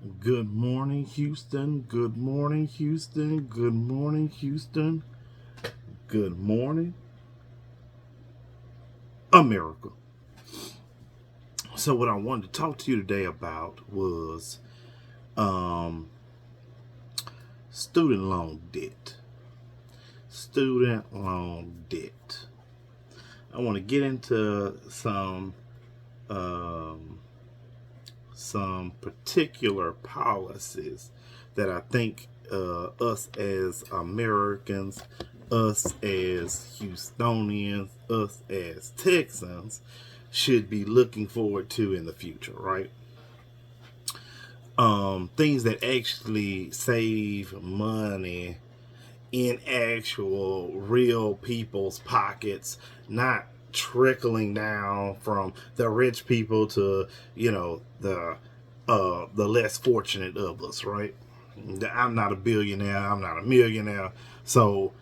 Good morning, Houston. Good morning, Houston. Good morning, Houston. Good morning, America. So, what I wanted to talk to you today about was um, student loan debt. Student loan debt. I want to get into um, some particular policies that I think us as Americans, us as Houstonians, us as Texans should be looking forward to in the future, right? Things that actually save money in actual real people's pockets, not trickling down from the rich people to the less fortunate of us, right? I'm not a billionaire, I'm not a millionaire, so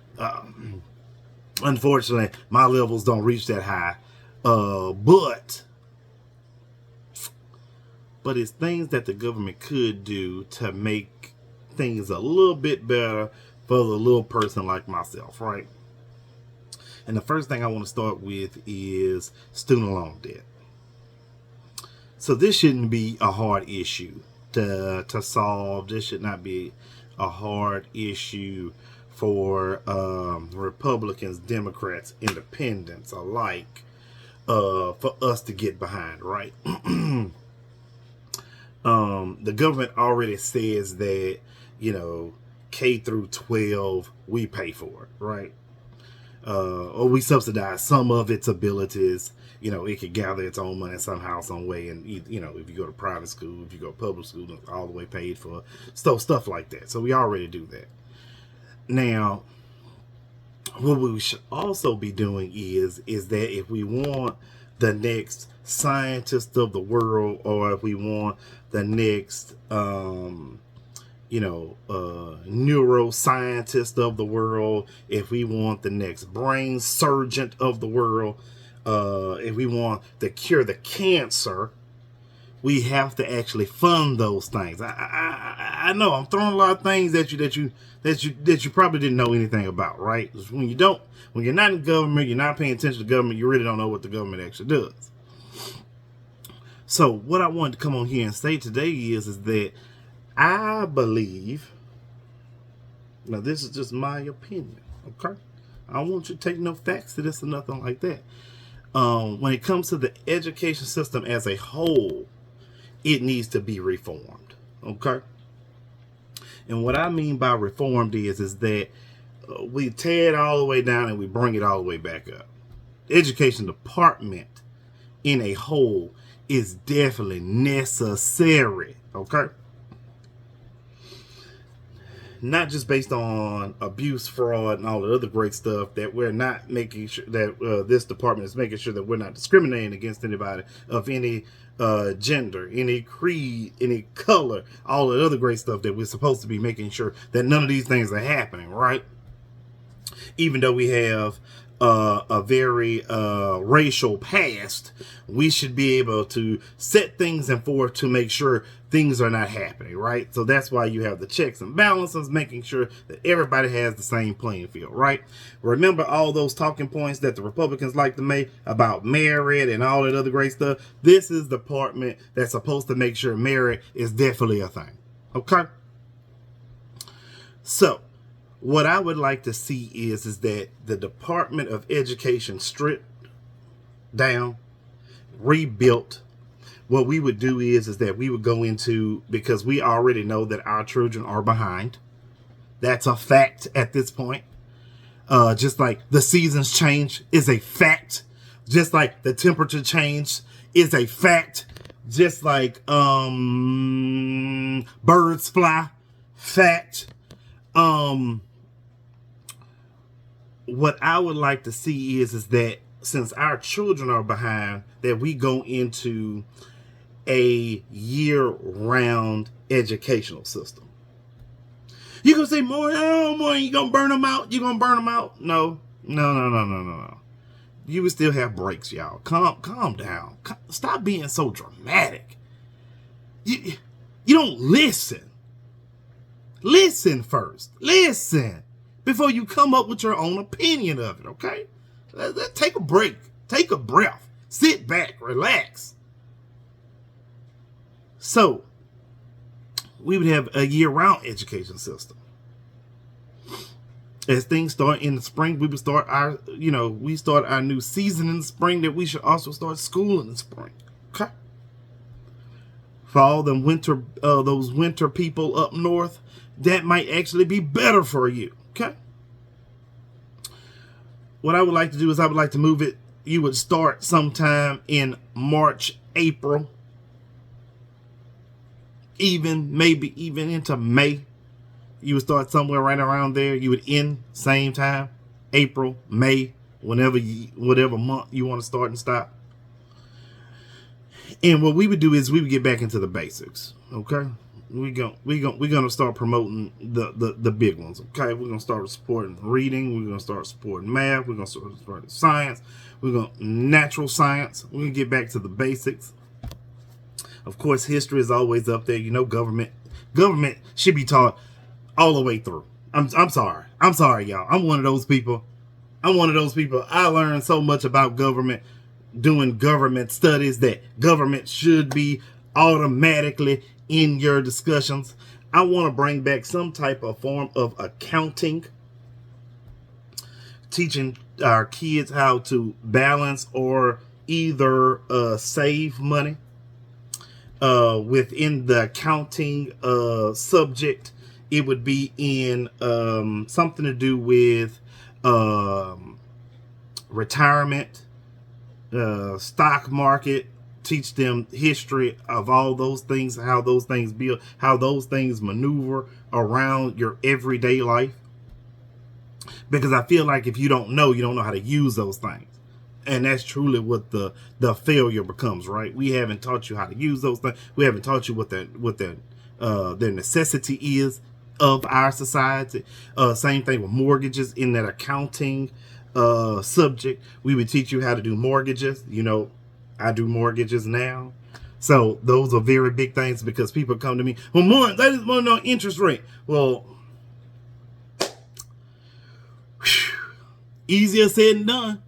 unfortunately my levels don't reach that high. But it's things that the government could do to make things a little bit better for the little person like myself, right? And the first thing I want to start with is student loan debt. So this shouldn't be a hard issue to solve. This should not be a hard issue for Republicans, Democrats, Independents alike for us to get behind, right? The government already says that, K through 12, we pay for it, right? Or we subsidize some of its abilities. It could gather its own money somehow, some way. And, if you go to private school, if you go to public school, it's all the way paid for. Stuff like that. So we already do that. Now, what we should also be doing is that if we want the next scientist of the world, or if we want the next neuroscientist of the world, if we want the next brain surgeon of the world, if we want to cure the cancer, we have to actually fund those things. I know I'm throwing a lot of things at you that you probably didn't know anything about, right? When you're not in government, you're not paying attention to government, you really don't know what the government actually does. So what I wanted to come on here and say today is that I believe, now this is just my opinion, okay? I don't want you to take no facts to this or nothing like that. When it comes to the education system as a whole, it needs to be reformed, okay? And what I mean by reformed is that we tear it all the way down and we bring it all the way back up. The education department in a whole is definitely necessary, okay? Not just based on abuse, fraud, and all the other great stuff that we're not making sure that this department is making sure that we're not discriminating against anybody of any gender, any creed, any color, all the other great stuff that we're supposed to be making sure that none of these things are happening, right? Even though we have a very racial past, we should be able to set things in forth to make sure things are not happening, right? So that's why you have the checks and balances, making sure that everybody has the same playing field, right? Remember all those talking points that the Republicans like to make about merit and all that other great stuff? This is the department that's supposed to make sure merit is definitely a thing, okay? So what I would like to see is that the Department of Education stripped down, rebuilt. What we would do is that we would go into, because we already know that our children are behind. That's a fact at this point. Just like the seasons change is a fact. Just like the temperature change is a fact. Just like birds fly, fact. What I would like to see is that since our children are behind, that we go into a year-round educational system. You gonna say, more, oh, more, you gonna burn them out? You gonna burn them out? No. You would still have breaks, y'all. Calm down. Stop being so dramatic. You don't listen. Listen first. Listen before you come up with your own opinion of it, okay? Take a break. Take a breath. Sit back. Relax. So, we would have a year-round education system. As things start in the spring, we would start our, we start our new season in the spring, that we should also start school in the spring. Okay? For all them winter, those winter people up north, that might actually be better for you. Okay? What I would like to do is I would like to move it. You would start sometime in March, April, maybe even into May. You would start somewhere right around there. You would end same time, April, May, whatever month you want to start and stop. And what we would do is we would get back into the basics. Okay, we're gonna start promoting the big ones. Okay, we're gonna start supporting reading. We're gonna start supporting math. We're gonna start supporting science. We're gonna natural science. We're gonna get back to the basics. Of course, history is always up there. Government should be taught all the way through. I'm sorry, y'all. I'm one of those people. I learned so much about government doing government studies that government should be automatically in your discussions. I want to bring back some type of form of accounting, teaching our kids how to balance or either save money within the accounting subject. It would be in something to do with retirement, stock market. Teach them history of all those things, how those things build, how those things maneuver around your everyday life. Because I feel like if you don't know how to use those things. And that's truly what the failure becomes, right? We haven't taught you how to use those things. We haven't taught you what their necessity is of our society. Same thing with mortgages in that accounting subject. We would teach you how to do mortgages. I do mortgages now. So those are very big things because people come to me, well, more, they just want to know interest rate. Well, easier said than done.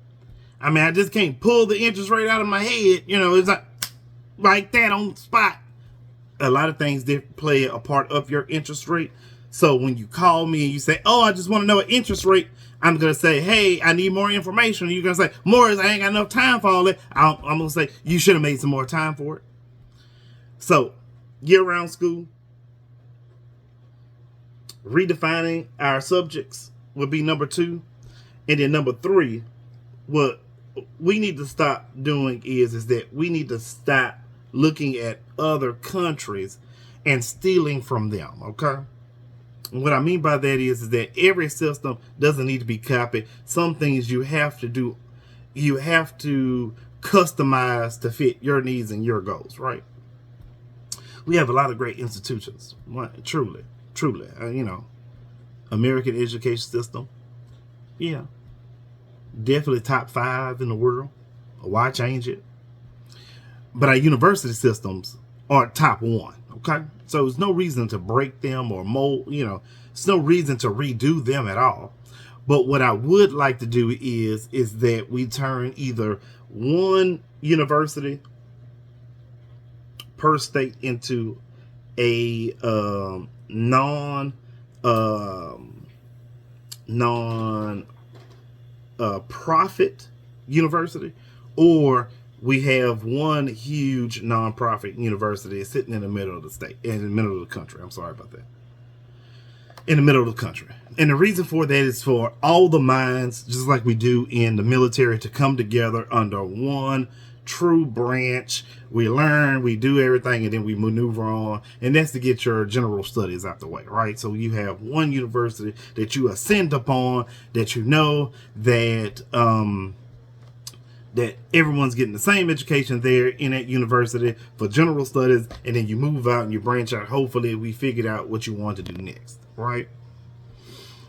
I mean, I just can't pull the interest rate out of my head. It's like that on the spot. A lot of things did play a part of your interest rate. So when you call me and you say, oh, I just want to know an interest rate, I'm going to say, hey, I need more information. And you're going to say, Morris, I ain't got enough time for all that. I'm going to say, you should have made some more time for it. So year-round school, redefining our subjects would be number 2. And then number 3, what we need to stop doing is that we need to stop looking at other countries and stealing from them, okay? And what I mean by that is that every system doesn't need to be copied. Some things you have to do, you have to customize to fit your needs and your goals, right? We have a lot of great institutions, truly, American education system, yeah, definitely top 5 in the world. Why change it? But our university systems are top 1, okay? So there's no reason to break them or mold, there's no reason to redo them at all. But what I would like to do is that we turn either one university per state into a non-profit university, or we have one huge nonprofit university sitting in the middle of the state, in the middle of the country. I'm sorry about that. In the middle of the country. And the reason for that is for all the minds, just like we do in the military, to come together under one true branch. We learn, we do everything, and then we maneuver on. And that's to get your general studies out the way, right? So you have one university that you ascend upon, that that that everyone's getting the same education there in that university for general studies, and then you move out and you branch out. Hopefully we figured out what you want to do next, right?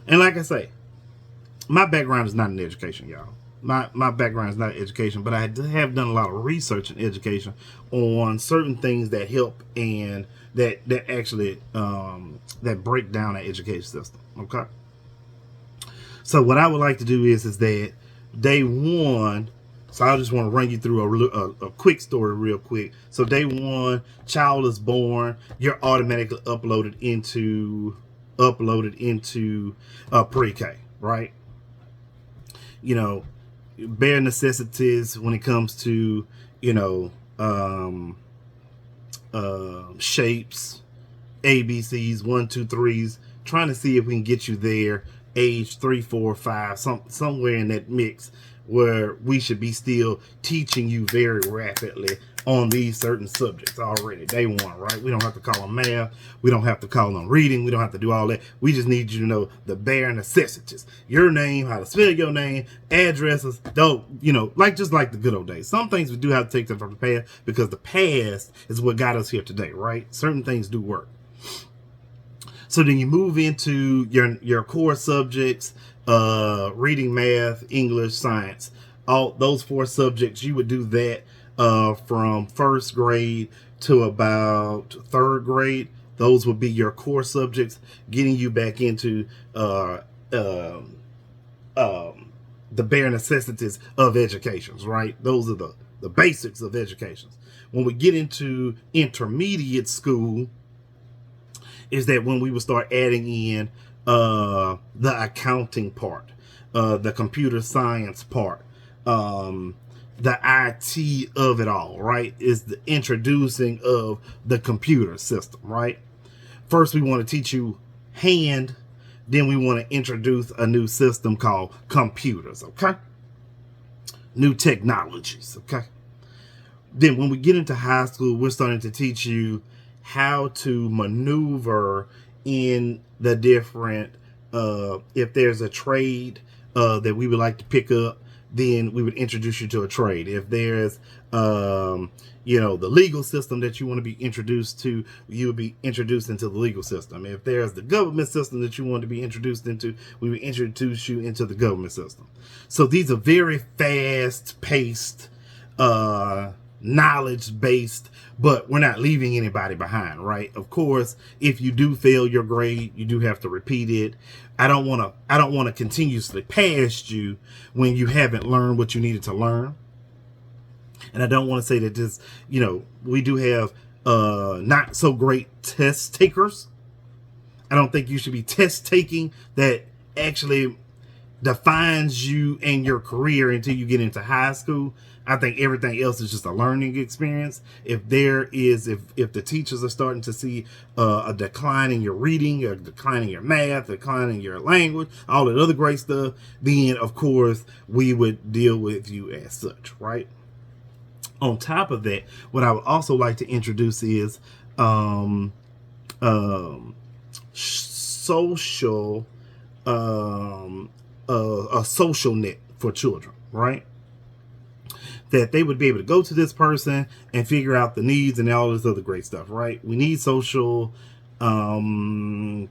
And like I say, my background is not in education, y'all. my background is not education, but I have done a lot of research in education on certain things that help and that actually that break down the education system. Okay. So what I would like to do is that day one. So I just want to run you through a quick story real quick. So day one, child is born. You're automatically uploaded into pre-K, right? You know, bare necessities when it comes to, you know, shapes, ABCs, 1, 2, 3s, trying to see if we can get you there, age 3, 4, 5, somewhere in that mix where we should be still teaching you very rapidly on these certain subjects already. Day one, right? We don't have to call them math. We don't have to call them reading. We don't have to do all that. We just need you to know the bare necessities. Your name, how to spell your name, addresses, though, you know, just like the good old days. Some things we do have to take them from the past because the past is what got us here today, right? Certain things do work. So then you move into your core subjects, reading, math, English, science. All those 4 subjects, you would do that from first grade to about 3rd grade. Those would be your core subjects, getting you back into the bare necessities of education, right? Those are the basics of education. When we get into intermediate school, is that when we would start adding in the accounting part, the computer science part, the IT of it all, right? Is the introducing of the computer system, right? First, we want to teach you hand, then we want to introduce a new system called computers, okay? New technologies, okay? Then when we get into high school, we're starting to teach you how to maneuver in the different, if there's a trade that we would like to pick up, then we would introduce you to a trade. If there's, you know, the legal system that you want to be introduced to, you would be introduced into the legal system. If there's the government system that you want to be introduced into, we would introduce you into the government system. So these are very fast-paced, knowledge-based, but we're not leaving anybody behind, right? Of course, if you do fail your grade, you do have to repeat it. I don't want to continuously pass you when you haven't learned what you needed to learn. And I don't want to say that this, you know, we do have not so great test takers. I don't think you should be test taking that actually defines you and your career until you get into high school. I think everything else is just a learning experience. If the teachers are starting to see a decline in your reading, a decline in your math, a decline in your language, all that other great stuff, then of course we would deal with you as such, right? On top of that, what I would also like to introduce is social, a social net for children, right? That they would be able to go to this person and figure out the needs and all this other great stuff, right? We need social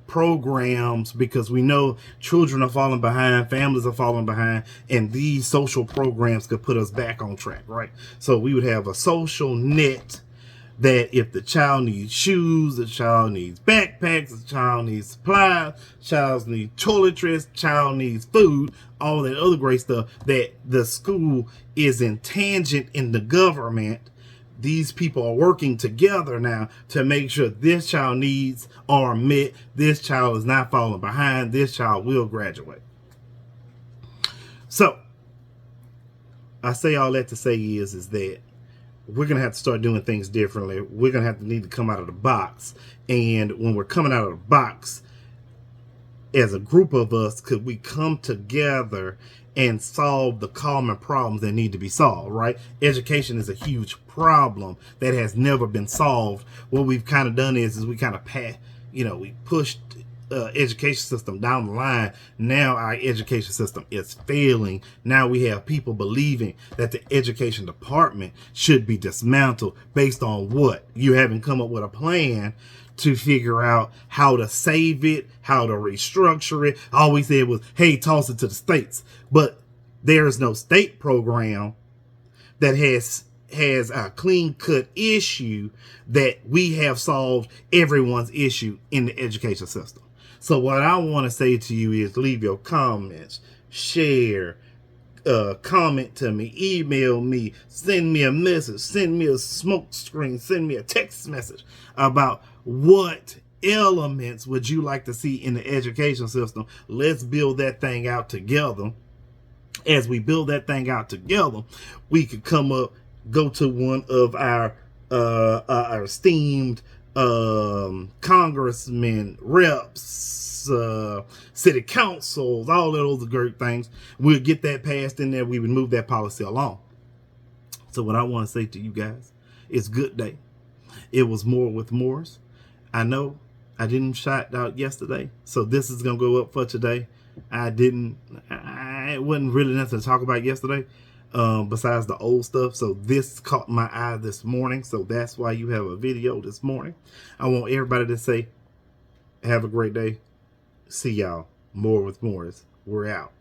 programs because we know children are falling behind, families are falling behind, and these social programs could put us back on track, right? So we would have a social net that if the child needs shoes, the child needs backpacks, the child needs supplies, child needs toiletries, child needs food, all that other great stuff, that the school is in tangent in the government. These people are working together now to make sure this child needs are met, this child is not falling behind, this child will graduate. So I say all that to say is that we're going to have to start doing things differently. We're going to have to need to come out of the box. And when we're coming out of the box, as a group of us, could we come together and solve the common problems that need to be solved, right? Education is a huge problem that has never been solved. What we've kind of done is we kind of we pushed education system down the line. Now our education system is failing. Now we have people believing that the education department should be dismantled based on what? You haven't come up with a plan to figure out how to save it, how to restructure it. All we said was, hey, toss it to the states. But There is no state program that has a clean cut issue that we have solved everyone's issue in the education system. So what I want to say to you is leave your comments, share, comment to me, email me, send me a message, send me a smoke screen, send me a text message about what elements would you like to see in the education system. Let's build that thing out together. As we build that thing out together, we could come up, go to one of our esteemed congressmen, reps, city councils, all of those great things. We'll get that passed in there. We would move that policy along. So what I want to say to you guys, it's good day. It was more with Morris. I know I didn't shout out yesterday, so this is gonna go up for today. It wasn't really nothing to talk about yesterday, besides the old stuff. So this caught my eye this morning. So that's why you have a video this morning. I want everybody to say, have a great day. See y'all. More with Morris. We're out.